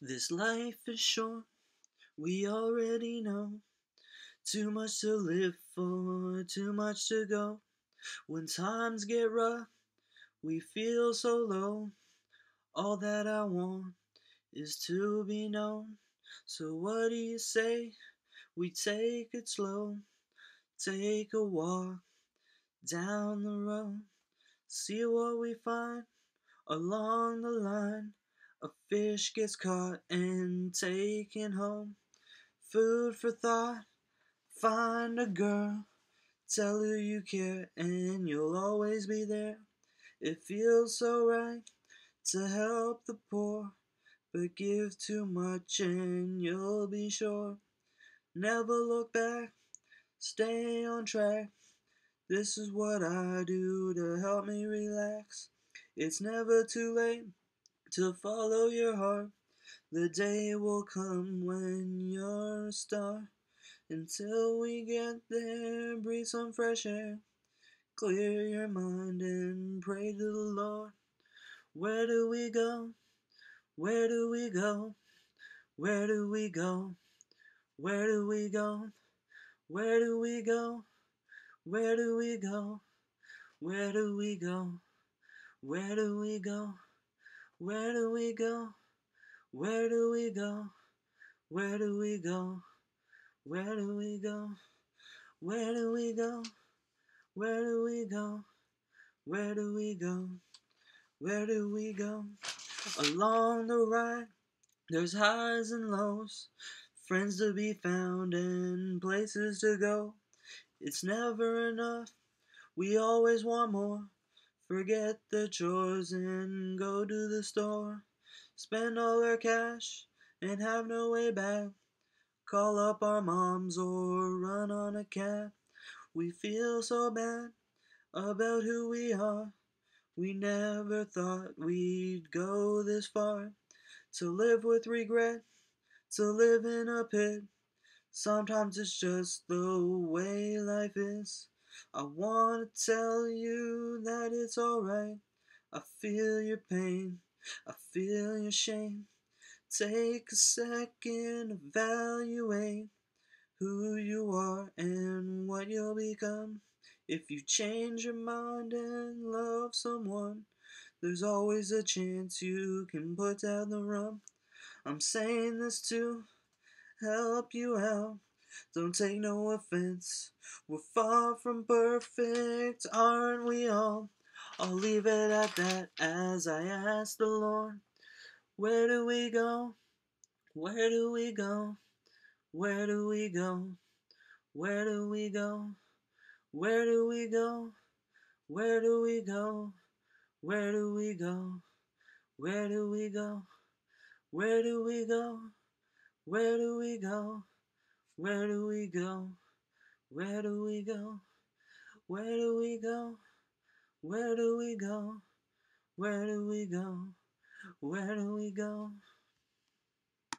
This life is short, we already know. Too much to live for, too much to go. When times get rough, we feel so low. All that I want is to be known. So what do you say? We take it slow. Take a walk down the road. See what we find along the line. A fish gets caught and taken home. Food for thought. Find a girl, tell her you care, and you'll always be there. It feels so right to help the poor, but give too much and you'll be sure. Never look back, stay on track. This is what I do to help me relax. It's never too late to follow your heart. The day will come when you're a star. Until we get there, breathe some fresh air. Clear your mind and pray to the Lord. Where do we go? Where do we go? Where do we go? Where do we go? Where do we go? Where do we go? Where do we go? Where do we go? Where do we go? Where do we go? Where do we go? Where do we go? Where do we go? Where do we go? Where do we go? Where do we go? Along the ride, there's highs and lows, friends to be found and places to go. It's never enough, we always want more. Forget the chores and go to the store. Spend all our cash and have no way back. Call up our moms or run on a cab. We feel so bad about who we are. We never thought we'd go this far. To live with regret, to live in a pit. Sometimes it's just the way life is. I wanna tell you that it's alright. I feel your pain, I feel your shame. Take a second, evaluate who you are and what you'll become. If you change your mind and love someone, there's always a chance you can put down the rum. I'm saying this to help you out. Don't take no offense. We're far from perfect, aren't we all? I'll leave it at that as I ask the Lord. Where do we go? Where do we go? Where do we go? Where do we go? Where do we go? Where do we go? Where do we go? Where do we go? Where do we go? Where do we go? Where do we go? Where do we go? Where do we go? Where do we go? Where do we go? Where do we go?